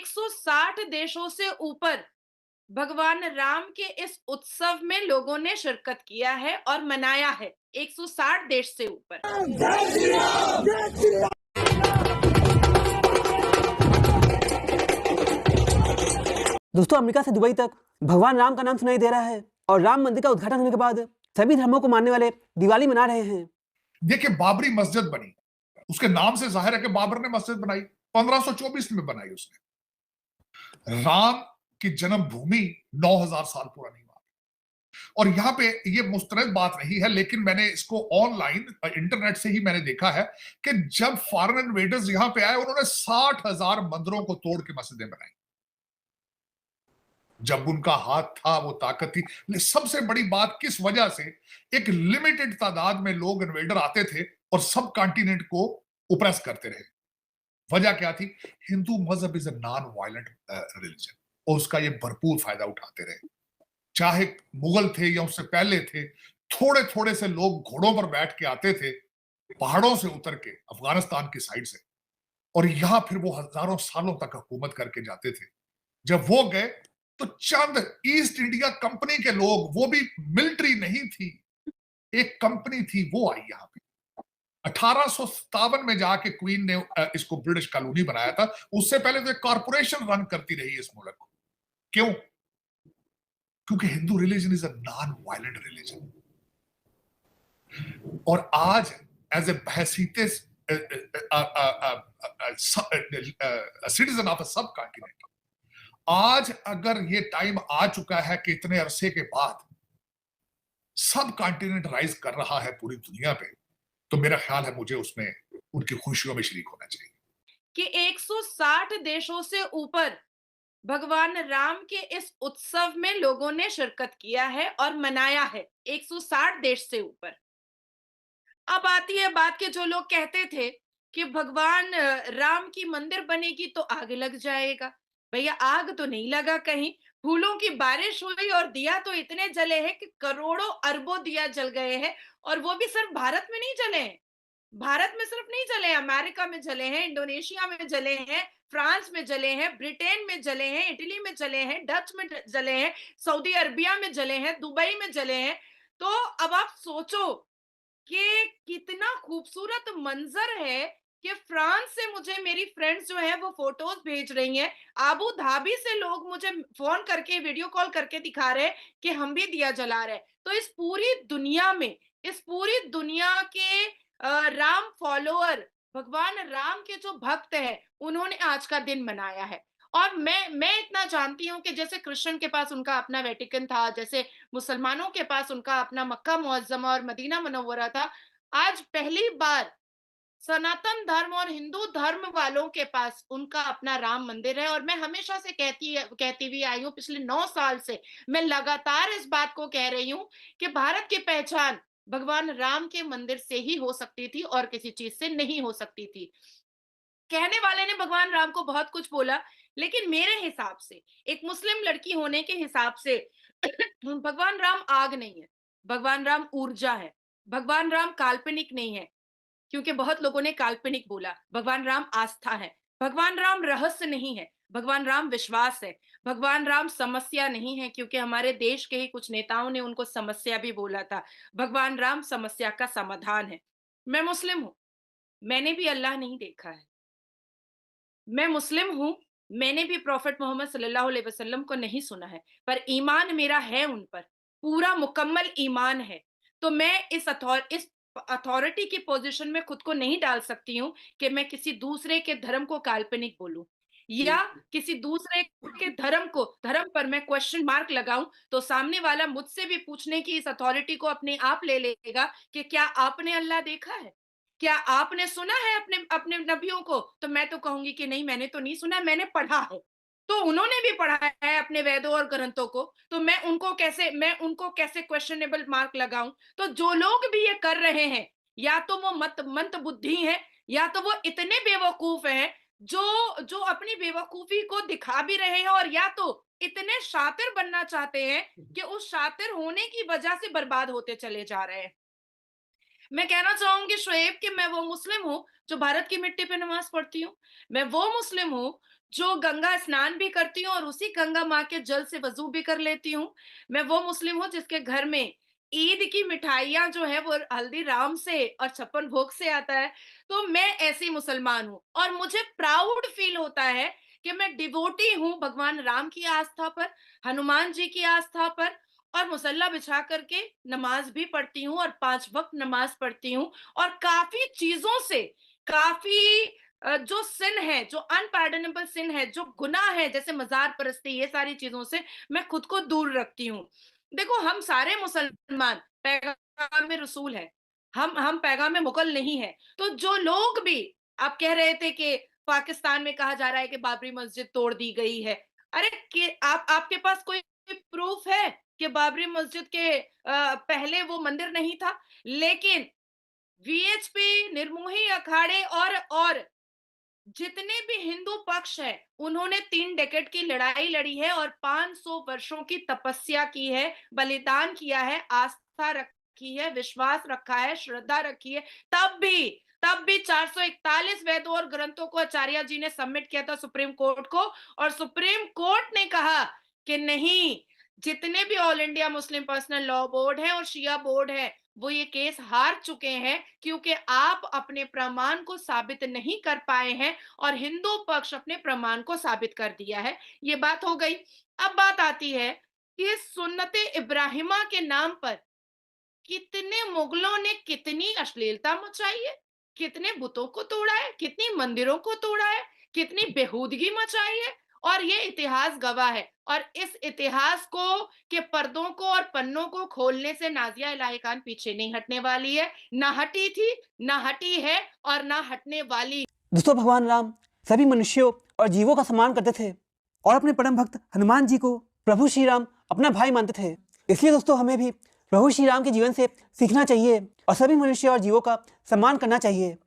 160 देशों से ऊपर भगवान राम के इस उत्सव में लोगों ने शिरकत किया है और मनाया है। 160 देश से ऊपर। दोस्तों, अमेरिका से दुबई तक भगवान राम का नाम सुनाई दे रहा है और राम मंदिर का उद्घाटन होने के बाद सभी धर्मों को मानने वाले दिवाली मना रहे हैं। देखिए, बाबरी मस्जिद बनी, उसके नाम से जाहिर है कि बाबर ने मस्जिद बनाई, 1524 में बनाई उसने। राम की जन्मभूमि 9000 साल पुरानी बात है। और यहां पे ये मुस्तरद बात नहीं है, लेकिन मैंने इसको ऑनलाइन इंटरनेट से ही मैंने देखा है कि जब फॉरेन इन्वेडर्स यहां पे आए, उन्होंने 60,000 मंदिरों को तोड़ के मस्जिदें बनाई। जब उनका हाथ था, वो ताकत थी। लेकिन सबसे बड़ी बात, किस वजह से एक लिमिटेड तादाद में लोग इन्वेडर आते थे और सब कॉन्टिनेंट को ओप्रेस करते रहे। वजह क्या थी? हिंदू मजहब is a non violent religion और उसका ये भरपूर फायदा उठाते रहे। चाहे मुगल थे या उससे पहले थे, थोड़े थोड़े से लोग घोड़ों पर बैठ के आते थे, पहाड़ों से उतर के अफगानिस्तान की साइड से, और यहां फिर वो हजारों सालों तक हुकूमत करके जाते थे। जब वो गए तो चंद ईस्ट इंडिया कंपनी के लोग, वो भी मिलिट्री नहीं थी, एक कंपनी थी, वो आई यहां पे। 1857 में जाके क्वीन ने इसको ब्रिटिश कॉलोनी बनाया था। उससे पहले तो एक कॉरपोरेशन रन करती रही इस मुल्क को। क्यों? क्योंकि Hindu religion is a non violent religion. और आज एज ए बहसीते citizen of a subcontinent, आज अगर ये टाइम आ चुका है कि इतने अरसे के बाद सब कॉन्टिनेंट राइज कर रहा है पूरी दुनिया पे, तो मेरा ख्याल है मुझे उसमें उनकी खुशियों में शरीक होना चाहिए। कि 160 देशों से ऊपर भगवान राम के इस उत्सव में लोगों ने शिरकत किया है और मनाया है। 160 देश से ऊपर। अब आती है बात कि जो लोग कहते थे कि भगवान राम की मंदिर बनेगी तो आग लग जाएगा। भैया, आग तो नहीं लगा कहीं। फूलों की बारिश हुई और दिया तो इतने जले हैं कि करोड़ों अरबों दिया जल गए हैं। और वो भी सिर्फ भारत में नहीं जले हैं। भारत में सिर्फ नहीं जले हैं, अमेरिका में जले हैं, इंडोनेशिया में जले हैं, फ्रांस में जले हैं, ब्रिटेन में जले हैं, इटली में जले हैं, डच में जले हैं, सऊदी अरबिया में जले हैं, दुबई में जले हैं। तो अब आप सोचो कि कितना खूबसूरत मंजर है कि फ्रांस से मुझे मेरी फ्रेंड्स जो है वो फोटोज भेज रही हैं। आबू धाबी से लोग मुझे फोन करके, वीडियो कॉल करके दिखा रहे हैं कि हम भी दिया जला रहे हैं। तो इस पूरी दुनिया में, इस पूरी दुनिया के राम फॉलोअर, भगवान राम के जो भक्त हैं, उन्होंने आज का दिन मनाया है। और मैं इतना जानती हूँ कि जैसे क्रिश्चियन के पास उनका अपना वेटिकन था, जैसे मुसलमानों के पास उनका अपना मक्का मुअज्जमा और मदीना मुनव्वरा था, आज पहली बार सनातन धर्म और हिंदू धर्म वालों के पास उनका अपना राम मंदिर है। और मैं हमेशा से कहती हुई आई हूँ, पिछले 9 साल से मैं लगातार इस बात को कह रही हूँ कि भारत की पहचान भगवान राम के मंदिर से ही हो सकती थी और किसी चीज से नहीं हो सकती थी। कहने वाले ने भगवान राम को बहुत कुछ बोला, लेकिन मेरे हिसाब से, एक मुस्लिम लड़की होने के हिसाब से भगवान राम आग नहीं है, भगवान राम ऊर्जा है। भगवान राम काल्पनिक नहीं है, क्योंकि बहुत लोगों ने काल्पनिक बोला। भगवान राम आस्था है। भगवान राम रहस्य नहीं है, भगवान राम विश्वास है। भगवान राम समस्या नहीं है, क्योंकि हमारे देश के ही कुछ नेताओं ने उनको समस्या भी बोला था। भगवान राम समस्या का समाधान है। मैं मुस्लिम हूं, मैंने भी अल्लाह नहीं देखा है। मैं मुस्लिम हूँ, मैंने भी प्रॉफेट मोहम्मद सल्लल्लाहु अलैहि वसल्लम को नहीं सुना है, पर ईमान मेरा है उन पर, पूरा मुकम्मल ईमान है। तो मैं इस अथॉरिटी की पोजीशन में खुद को नहीं डाल सकती हूँ कि मैं किसी दूसरे के धर्म को काल्पनिक बोलूं, या किसी दूसरे के धर्म पर मैं क्वेश्चन मार्क लगाऊं, तो सामने वाला मुझसे भी पूछने की इस अथॉरिटी को अपने आप ले लेगा कि क्या आपने अल्लाह देखा है? क्या आपने सुना है अपने अपने नबियों को? तो मैं तो कहूंगी कि नहीं, मैंने तो नहीं सुना, मैंने पढ़ा है। तो उन्होंने भी पढ़ा है अपने वेदों और ग्रंथों को, तो मैं उनको कैसे क्वेश्चनेबल मार्क लगाऊं? तो जो लोग भी ये कर रहे हैं, या तो वो मंद बुद्धि हैं, या तो वो इतने बेवकूफ हैं जो जो अपनी बेवकूफी को दिखा भी रहे हैं, और या तो इतने शातिर बनना चाहते हैं कि उस शातिर होने की वजह से बर्बाद होते चले जा रहे हैं। मैं कहना चाहूंगी शोएब कि मैं वो मुस्लिम हूँ जो भारत की मिट्टी पे नमाज पढ़ती हूँ। मैं वो मुस्लिम हूँ जो गंगा स्नान भी करती हूँ और उसी गंगा माँ के जल से वजू भी कर लेती हूँ। मैं वो मुस्लिम हूँ जिसके घर में ईद की मिठाइयाँ जो है वो हल्दीराम से और छप्पन भोग से आता है। तो मैं ऐसी मुसलमान हूँ और मुझे प्राउड फील होता है कि मैं डिवोटी हूँ भगवान राम की आस्था पर, हनुमान जी की आस्था पर, और मुसल्ला बिछा करके नमाज भी पढ़ती हूँ और 5 वक्त नमाज पढ़ती हूँ और काफ़ी चीज़ों से, काफ़ी जो सिन है, जो अनपार्डनेबल सिन है, जो गुनाह है जैसे मज़ार परस्ती, ये सारी चीज़ों से मैं खुद को दूर रखती हूँ। देखो हम सारे मुसलमान पैगाम रसूल है, हम पैगाम मुगल नहीं है। तो जो लोग भी, आप कह रहे थे कि पाकिस्तान में कहा जा रहा है कि बाबरी मस्जिद तोड़ दी गई है। अरे कि आपके पास कोई प्रूफ है कि बाबरी मस्जिद के पहले वो मंदिर नहीं था? लेकिन वीएचपी, निर्मोही अखाड़े और जितने भी हिंदू पक्ष है, उन्होंने 3 डेकेड की लड़ाई लड़ी है और 500 वर्षों की तपस्या की है, बलिदान किया है, आस्था रखी है, विश्वास रखा है, श्रद्धा रखी है। तब भी 441 वेदों और ग्रंथों को आचार्य जी ने सबमिट किया था सुप्रीम कोर्ट को, और सुप्रीम कोर्ट ने कहा कि नहीं, जितने भी all India Muslim personal law board है और शिया बोर्ड है, वो ये केस हार चुके हैं क्योंकि आप अपने प्रमाण को साबित नहीं कर पाए हैं और हिंदू पक्ष अपने प्रमाण को साबित कर दिया है। ये बात हो गई। अब बात आती है कि सुन्नते इब्राहिमा के नाम पर कितने मुगलों ने कितनी अश्लीलता मचाई है, कितने बुतों को तोड़ा है, कितनी मंदिरों को तोड़ा है, कितनी बेहूदगी मचाई है, और ये इतिहास गवाह है। और इस इतिहास को के पर्दों को और पन्नों को खोलने से नाजिया इलाही खान पीछे नहीं हटने वाली है, ना हटी थी, ना हटी है और ना हटने वाली। दोस्तों, भगवान राम सभी मनुष्यों और जीवों का सम्मान करते थे और अपने परम भक्त हनुमान जी को प्रभु श्री राम अपना भाई मानते थे। इसलिए दोस्तों, हमें भी प्रभु श्री राम के जीवन से सीखना चाहिए और सभी मनुष्य और जीवों का सम्मान करना चाहिए।